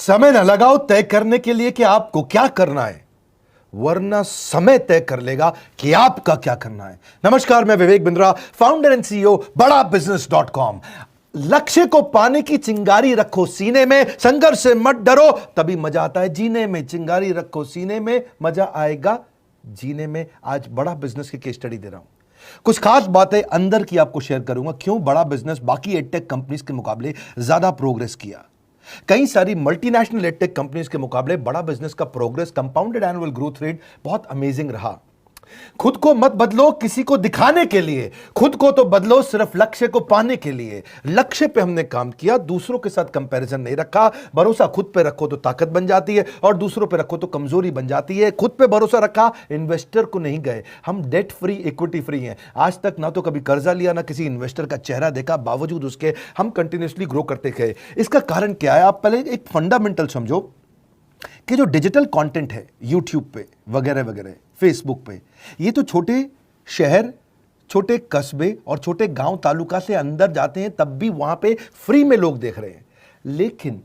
समय न लगाओ तय करने के लिए कि आपको क्या करना है, वरना समय तय कर लेगा कि आपका क्या करना है। नमस्कार, मैं Vivek Bindra, founder and CEO बड़ा बिजनेस.com। लक्ष्य को पाने की चिंगारी रखो सीने में, संघर्ष से मत डरो, तभी मजा आता है जीने में। चिंगारी रखो सीने में, मजा आएगा जीने में। आज बड़ा बिजनेस की केस स्टडी दे रहा हूं, कुछ खास बातें अंदर की आपको शेयर करूंगा, क्यों बड़ा बिजनेस बाकी एडटेक कंपनीज के मुकाबले ज्यादा प्रोग्रेस किया। कई सारी मल्टीनेशनल एडटेक कंपनीज के मुकाबले बड़ा बिजनेस का progress, compounded annual growth rate बहुत अमेजिंग रहा। खुद को मत बदलो किसी को दिखाने के लिए, खुद को तो बदलो सिर्फ लक्ष्य को पाने के लिए। लक्ष्य पे हमने काम किया, दूसरों के साथ कंपैरिजन नहीं रखा। भरोसा खुद पे रखो तो ताकत बन जाती है, और दूसरों पे रखो तो कमजोरी बन जाती है। खुद पे भरोसा रखा, इन्वेस्टर को नहीं गए। हम डेट फ्री, इक्विटी फ्री हैं। आज तक ना तो कभी कर्जा लिया, ना किसी इन्वेस्टर का चेहरा देखा, बावजूद उसके हम कंटिन्यूसली ग्रो करते गए। इसका कारण क्या है? आप पहले एक फंडामेंटल समझो कि जो डिजिटल कंटेंट है यूट्यूब पे वगैरह वगैरह, फेसबुक पे, ये तो छोटे शहर, छोटे कस्बे और छोटे गांव तालुका से अंदर जाते हैं, तब भी वहां पे फ्री में लोग देख रहे हैं। लेकिन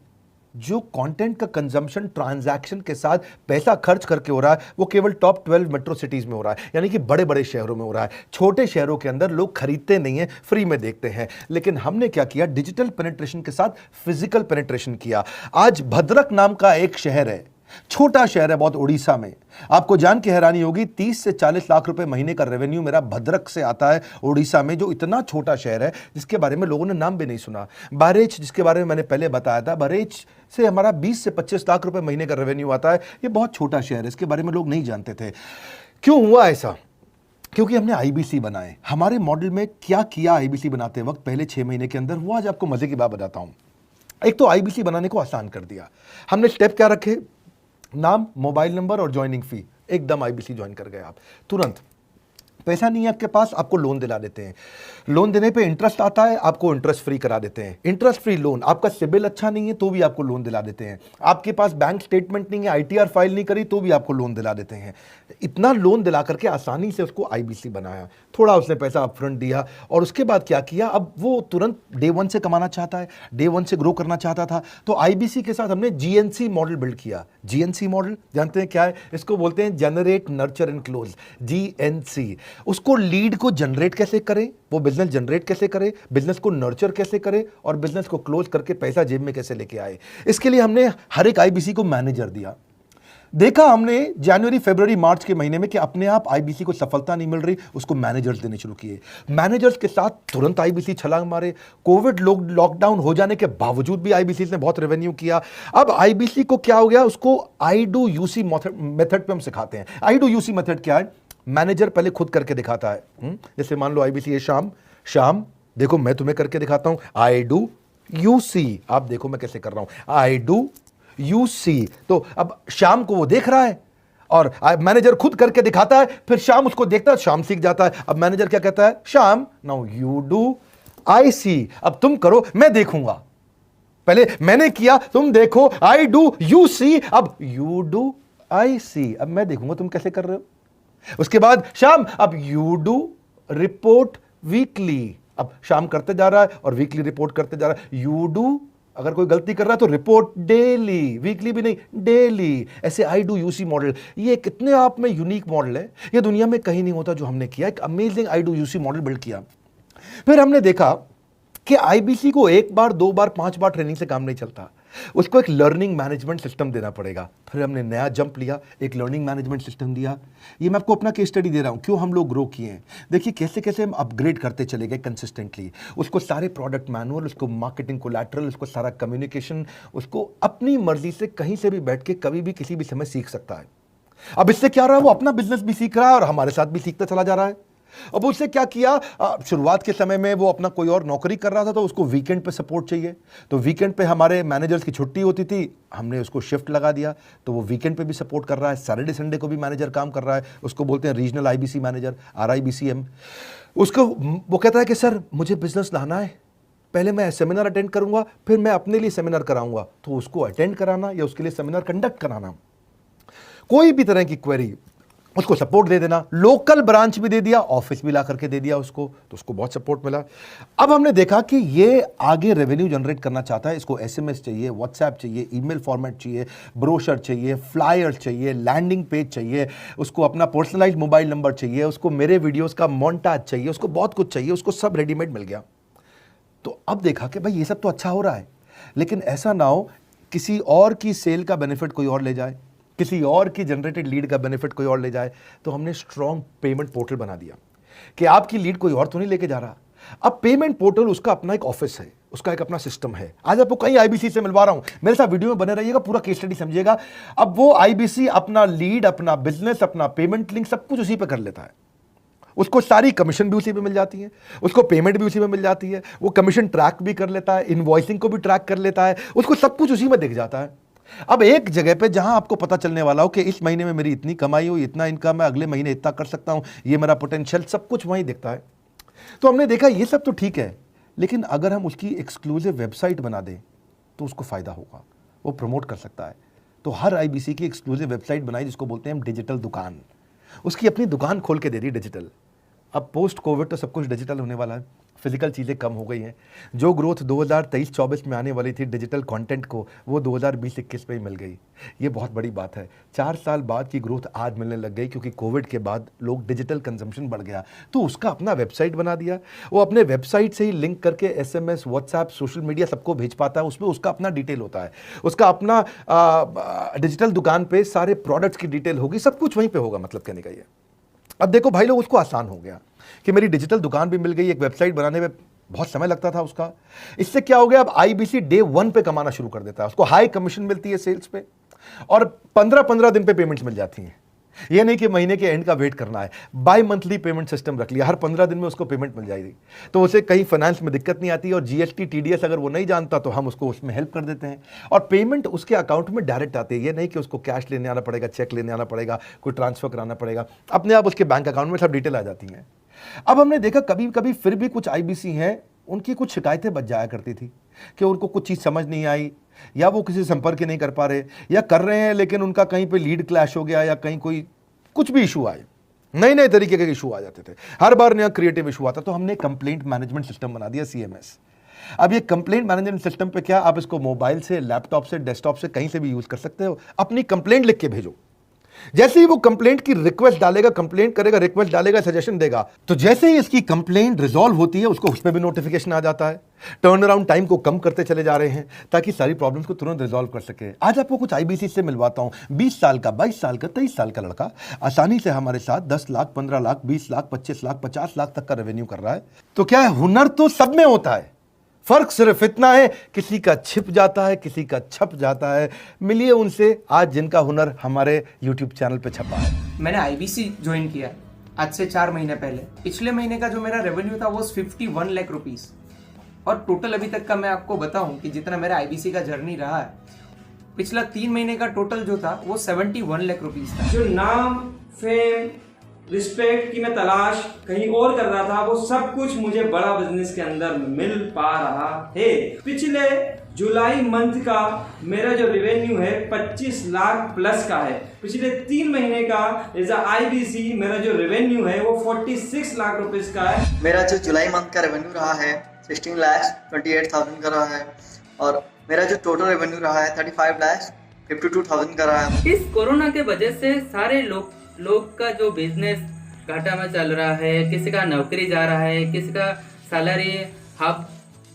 जो कंटेंट का कंजम्पशन ट्रांजैक्शन के साथ पैसा खर्च करके हो रहा है, वो केवल टॉप 12 मेट्रो सिटीज में हो रहा है, यानी कि बड़े बड़े शहरों में हो रहा है। छोटे शहरों के अंदर लोग खरीदते नहीं हैं, फ्री में देखते हैं। लेकिन हमने क्या किया? डिजिटल पेनिट्रेशन के साथ फिजिकल पेनिट्रेशन किया। आज भद्रक नाम का एक शहर है, छोटा शहर है बहुत, उड़ीसा में। आपको जान के हैरानी होगी, 30 से 40 लाख रुपए महीने का रेवेन्यू मेरा भद्रक से आता है, उड़ीसा में, जो इतना छोटा शहर है जिसके बारे में लोगों ने नाम भी नहीं सुना। बहरेच, जिसके बारे में मैंने पहले बताया था, बहरेच से हमारा 20 से 25 लाख रुपए महीने का रेवेन्यू आता है। ये बहुत छोटा शहर है, इसके बारे में लोग नहीं जानते थे। क्यों हुआ ऐसा? क्योंकि हमने आईबीसी बनाए। हमारे मॉडल में क्या किया आईबीसी बनाते वक्त, पहले 6 महीने के अंदर हुआ? आज आपको मजे की बात बताता हूं। एक तो आईबीसी बनाने को आसान कर दिया हमने। स्टेप क्या रखे? नाम, मोबाइल नंबर और ज्वाइनिंग फी। एकदम आईबीसी ज्वाइन कर गए आप तुरंत। पैसा नहीं है आपके पास, आपको लोन दिला देते हैं। लोन देने पे इंटरेस्ट आता है, आपको इंटरेस्ट फ्री करा देते हैं। Interest free loan. आपका सिबिल अच्छा नहीं है तो भी आपको लोन दिला देते हैं। आपके पास बैंक स्टेटमेंट नहीं है, आईटीआर फाइल नहीं करी तो भी आपको लोन दिला देते हैं। इतना लोन दिला करके आसानी से उसको आईबीसी बनाया। थोड़ा उसने पैसा अपफ्रंट दिया, और उसके बाद क्या किया? अब वो तुरंत डे 1 से कमाना चाहता है, डे 1 से ग्रो करना चाहता था। तो आईबीसी के साथ हमने जीएनसी मॉडल बिल्ड किया। जीएनसी मॉडल जानते हैं क्या है? इसको बोलते हैं generate, nurture and close, GNC. उसको लीड को जनरेट कैसे करें, वो बिजनेस जनरेट कैसे करे, बिजनेस को नर्चर कैसे करे, और बिजनेस को क्लोज करके पैसा जेब में कैसे लेके आए। इसके लिए हमने हर एक आईबीसी को मैनेजर दिया। देखा हमने जनवरी, फरवरी, मार्च के महीने में कि अपने आप आईबीसी को सफलता नहीं मिल रही, उसको मैनेजर्स देने शुरू किए। मैनेजर्स के साथ तुरंत आईबीसी छलांग मारे। कोविड लॉकडाउन हो जाने के बावजूद भी आईबीसी ने बहुत रेवेन्यू किया। अब आईबीसी को क्या हो गया? उसको आई डू यूसी मेथड पे हम सिखाते हैं। आई डू यूसी मेथड क्या है? मैनेजर पहले खुद करके दिखाता है। जैसे मान लो आईबीसी है, शाम देखो मैं तुम्हें करके दिखाता हूं, आई डू यू सी। आप देखो मैं कैसे कर रहा हूं, आई डू यू सी। तो अब शाम को वो देख रहा है, और मैनेजर खुद करके दिखाता है, फिर शाम उसको देखता है, शाम सीख जाता है। अब मैनेजर क्या कहता है? शाम, नाउ यू डू, आई सी। अब तुम करो, मैं देखूंगा। पहले मैंने किया, तुम देखो, आई डू यू सी, अब यू डू आई सी। अब मैं देखूंगा तुम कैसे कर रहे हो। उसके बाद शाम, अब यू डू रिपोर्ट वीकली। अब शाम करते जा रहा है और वीकली रिपोर्ट करते जा रहा है। यू डू, अगर कोई गलती कर रहा है तो रिपोर्ट डेली, वीकली भी नहीं, डेली। ऐसे आई डू यूसी मॉडल, ये कितने आप में यूनिक मॉडल है, ये दुनिया में कहीं नहीं होता जो हमने किया। एक amazing I do UC model build किया। फिर हमने देखा कि आईबीसी को 1 बार, 2 बार, 5 बार ट्रेनिंग से काम नहीं चलता, उसको एक लर्निंग मैनेजमेंट सिस्टम देना पड़ेगा। फिर हमने नया जंप लिया, एक लर्निंग मैनेजमेंट सिस्टम दिया। ये मैं आपको अपना केस स्टडी दे रहा हूं, क्यों हम लोग ग्रो किए हैं। देखिए कैसे कैसे हम अपग्रेड करते चले गए कंसिस्टेंटली। उसको सारे प्रोडक्ट मैनुअल, उसको मार्केटिंग कोलैटरल, उसको सारा कम्युनिकेशन, उसको अपनी मर्जी से कहीं से भी बैठ के कभी भी किसी भी समय सीख सकता है। अब इससे क्या रहा? वो अपना बिजनेस भी सीख रहा है और हमारे साथ भी सीखता चला जा रहा है। अब उससे क्या किया? शुरुआत के समय में वो अपना कोई और नौकरी कर रहा था, तो उसको वीकेंड पे सपोर्ट चाहिए। तो वीकेंड पे हमारे मैनेजर्स की छुट्टी होती थी, हमने उसको शिफ्ट लगा दिया, तो वो वीकेंड पे भी सपोर्ट कर रहा है। सैटरडे संडे को भी मैनेजर काम कर रहा है। उसको बोलते हैं रीजनल आईबीसी मैनेजर, RIBCM। उसको वो कहता है कि सर मुझे बिजनेस लाना है, पहले मैं सेमिनार अटेंड करूंगा, फिर मैं अपने लिए सेमिनार कराऊंगा। तो उसको अटेंड कराना या उसके लिए सेमिनार कंडक्ट कराना, कोई भी तरह की क्वेरी, उसको सपोर्ट दे देना, लोकल ब्रांच भी दे दिया, ऑफिस भी ला करके दे दिया उसको, तो उसको बहुत सपोर्ट मिला। अब हमने देखा कि ये आगे रेवेन्यू जनरेट करना चाहता है, इसको एसएमएस चाहिए, व्हाट्सएप चाहिए, ईमेल फॉर्मेट चाहिए, ब्रोशर चाहिए, फ्लायर चाहिए, लैंडिंग पेज चाहिए, उसको अपना पर्सनलाइज्ड मोबाइल नंबर चाहिए, उसको मेरे वीडियोस का मोन्टाज चाहिए, उसको बहुत कुछ चाहिए, उसको सब रेडीमेड मिल गया। तो अब देखा कि भाई ये सब तो अच्छा हो रहा है, लेकिन ऐसा ना हो किसी और की सेल का बेनिफिट कोई और ले जाए, किसी और की जनरेटेड लीड का बेनिफिट कोई और ले जाए। तो हमने स्ट्रॉन्ग पेमेंट पोर्टल बना दिया कि आपकी लीड कोई और तो नहीं लेके जा रहा। अब पेमेंट पोर्टल उसका अपना एक ऑफिस है, उसका एक अपना सिस्टम है। आज आपको कई आईबीसी से मिलवा रहा हूं, मेरे साथ वीडियो में बने रहिएगा, पूरा केस स्टडी समझिएगा। अब वो आईबीसी अपना लीड, अपना बिजनेस, अपना पेमेंट लिंक सब कुछ उसी पे कर लेता है। उसको सारी कमीशन भी उसी पे मिल जाती है, उसको पेमेंट भी उसी में मिल जाती है, वो कमीशन ट्रैक भी कर लेता है, इनवॉइसिंग को भी ट्रैक कर लेता है, उसको सब कुछ उसी में दिख जाता है। अब एक जगह पे जहां आपको पता चलने वाला हो कि इस महीने में मेरी इतनी कमाई हुई, इतना इनकम है, अगले महीने इतना कर सकता हूं, ये मेरा पोटेंशियल, सब कुछ वहीं दिखता है। तो हमने देखा ये सब तो ठीक है, लेकिन अगर हम उसकी एक्सक्लूसिव वेबसाइट बना दें तो उसको फायदा होगा, वो प्रमोट कर सकता है। तो हर आईबीसी की एक्सक्लूसिव वेबसाइट बनाई जिसको बोलते हैं हम डिजिटल दुकान, उसकी अपनी दुकान खोल के दे दी डिजिटल। अब पोस्ट कोविड तो सब कुछ डिजिटल होने वाला है, फिजिकल चीज़ें कम हो गई हैं। जो ग्रोथ 2023-24 में आने वाली थी डिजिटल कंटेंट को, वो 2020-21 में ही मिल गई। ये बहुत बड़ी बात है। 4 साल बाद की ग्रोथ आज मिलने लग गई, क्योंकि कोविड के बाद लोग डिजिटल कंजम्पशन बढ़ गया। तो उसका अपना वेबसाइट बना दिया, वो अपने वेबसाइट से ही लिंक करके एसएमएस, व्हाट्सएप, सोशल मीडिया सबको भेज पाता है। उसमें उसका अपना डिटेल होता है, उसका अपना डिजिटल दुकान पे सारे प्रोडक्ट्स की डिटेल होगी, सब कुछ वहीं पर होगा। मतलब कहने का ये, अब देखो भाई लोग, उसको आसान हो गया कि मेरी डिजिटल दुकान भी मिल गई। एक वेबसाइट बनाने में बहुत समय लगता था उसका, इससे क्या हो गया, अब आईबीसी डे 1 पे कमाना शुरू कर देता है। उसको हाई कमीशन मिलती है सेल्स पे, और 15-15 दिन पे पेमेंट्स मिल जाती हैं। ये नहीं कि महीने के एंड का वेट करना है, बाई मंथली पेमेंट सिस्टम रख लिया, हर 15 दिन में उसको पेमेंट मिल जाएगी। तो उसे कहीं फाइनेंस में दिक्कत नहीं आती, और जीएसटी, टीडीएस अगर वो नहीं जानता तो हम उसको उसमें हेल्प कर देते हैं, और पेमेंट उसके अकाउंट में डायरेक्ट आती है। ये नहीं कि उसको कैश लेने आना पड़ेगा, चेक लेने आना पड़ेगा, कोई ट्रांसफर कराना पड़ेगा, अपने आप उसके बैंक अकाउंट में सब डिटेल आ जाती हैं। अब हमने देखा कभी कभी फिर भी कुछ आईबीसी हैं, उनकी कुछ शिकायतें बच जाया करती थी कि उनको कुछ चीज़ समझ नहीं आई, या वो किसी से संपर्क ही नहीं कर पा रहे, या कर रहे हैं लेकिन उनका कहीं पे लीड क्लैश हो गया, या कहीं कोई कुछ भी इशू आए, नए नए तरीके के इशू आ जाते थे, हर बार नया क्रिएटिव इशू आता। तो हमने कंप्लेंट मैनेजमेंट सिस्टम बना दिया, सीएमएस। अब ये कंप्लेंट मैनेजमेंट सिस्टम पे क्या, आप इसको मोबाइल से, लैपटॉप से, डेस्कटॉप से, कहीं से भी यूज कर सकते हो। अपनी कंप्लेंट लिख के भेजो, जैसे ही वो कंप्लेंट की रिक्वेस्ट डालेगा, कंप्लेंट करेगा, रिक्वेस्ट डालेगा, सजेशन देगा, तो जैसे ही इसकी कंप्लेंट रिजॉल्व होती है उसको उसमें भी नोटिफिकेशन आ जाता है। टर्न अराउंड टाइम को कम करते चले जा रहे हैं ताकि सारी प्रॉब्लम्स को तुरंत रिजॉल्व कर सके। आज आपको कुछ आईबीसी से मिलवाता हूं। 20 साल का, 22 साल का, 23 साल का लड़का आसानी से हमारे साथ 10 लाख, 15 लाख, 20 लाख, 25 लाख, 50 लाख तक का रेवेन्यू कर रहा है। तो क्या है, हुनर तो सब में होता है, फर्क सिर्फ इतना है किसी का छिप जाता है, किसी का छप जाता है। मिलिए उनसे आज जिनका हुनर हमारे YouTube चैनल पे छपा है। मैंने आईबीसी ज्वाइन किया आज से 4 महीने पहले। पिछले महीने का जो मेरा रेवेन्यू था वो 51 लाख रुपीस, और टोटल अभी तक का मैं आपको बताऊं कि जितना मेरा आईबीसी का जर्नी रहा है, पिछला 3 महीने का टोटल जो था वो 71 लाख रुपीस था। जो नाम, फेम, रिस्पेक्ट की मैं तलाश कहीं और कर रहा था, वो सब कुछ मुझे बड़ा बिजनेस के अंदर मिल पा रहा है। पिछले जुलाई मंथ का मेरा जो रेवेन्यू है 25 लाख प्लस का है। पिछले 3 महीने का एज आईबीसी मेरा जो रेवेन्यू है वो 46 लाख रुपीस का है। मेरा जो जुलाई मंथ का रेवेन्यू रहा है 16,28,000 का रहा है, और मेरा जो टोटल रेवेन्यू रहा है 35,52,000 का रहा है। इस कोरोना के वजह से सारे लोग का जो बिजनेस घाटा में चल रहा है, किसी का नौकरी जा रहा है, किसी का सैलरी हाफ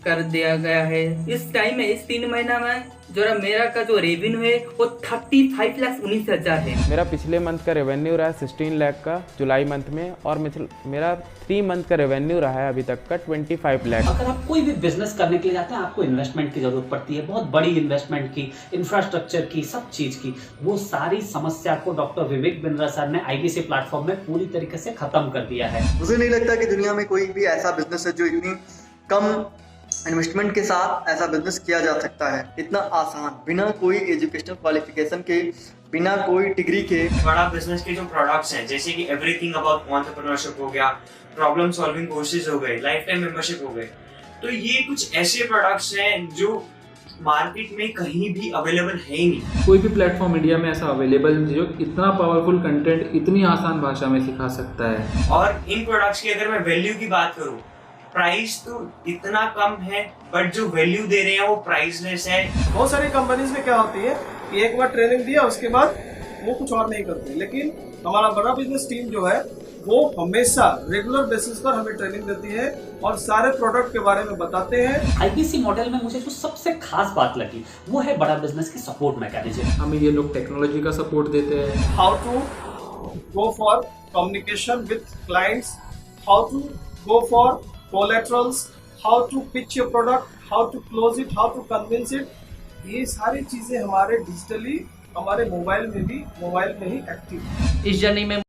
कर दिया गया है। इस टाइम में, इस 3 महीना में जो मेरा का जो रेवेन्यू है वो 35,19,000 है। मेरा पिछले मंथ का रेवेन्यू रहा है 16 लाख का जुलाई मंथ में, और मेरा 3 मंथ का रेवेन्यू रहा है अभी तक का 25 लाख। अगर आप कोई भी बिजनेस करने के लिए जाते हैं, आपको इन्वेस्टमेंट की जरूरत पड़ती है, बहुत बड़ी इन्वेस्टमेंट की, इंफ्रास्ट्रक्चर की, सब चीज की। वो सारी समस्या को डॉक्टर विवेक बिंद्रा सर ने आईबीसी प्लेटफॉर्म में पूरी तरीके से खत्म कर दिया है। मुझे नहीं लगता कि दुनिया में कोई भी ऐसा बिजनेस है जो इतनी कम इन्वेस्टमेंट के साथ ऐसा बिजनेस किया जा सकता है, इतना आसान, बिना कोई एजुकेशनल क्वालिफिकेशन के, बिना कोई डिग्री के। बड़ा बिजनेस के जो प्रोडक्ट्स हैं, जैसे कि एवरीथिंग अबाउट एंटरप्रेन्योरशिप हो गया, प्रॉब्लम सॉल्विंग कोर्सेज हो गए, लाइफ टाइम मेंबरशिप हो गए, तो ये कुछ ऐसे प्रोडक्ट्स हैं जो मार्केट में कहीं भी अवेलेबल है ही नहीं। कोई भी प्लेटफॉर्म इंडिया में ऐसा अवेलेबल जो इतना पावरफुल कंटेंट इतनी आसान भाषा में सिखा सकता है। और इन प्रोडक्ट्स की अगर मैं वैल्यू की बात करूं, प्राइस तो इतना कम है बट जो वैल्यू दे रहे हैं वो प्राइसलेस है। बहुत सारी कंपनीज में क्या होती है कि एक बार ट्रेनिंग दिया उसके बाद वो कुछ और नहीं करते, लेकिन हमारा बड़ा बिजनेस टीम जो है वो हमेशा रेगुलर बेसिस पर हमें ट्रेनिंग देती है और सारे प्रोडक्ट के बारे में बताते हैं। आईबीसी मॉडल में मुझे जो सबसे खास बात लगी वो है बड़ा बिजनेस की सपोर्ट मैकेनिज्म। हमें ये लोग टेक्नोलॉजी का सपोर्ट देते हैं। How to go for communication with clients, how to go for collaterals, how to pitch your product, how to close it, how to convince it, ये सारी चीजें हमारे डिजिटली हमारे मोबाइल में ही एक्टिव है। इस जर्नी में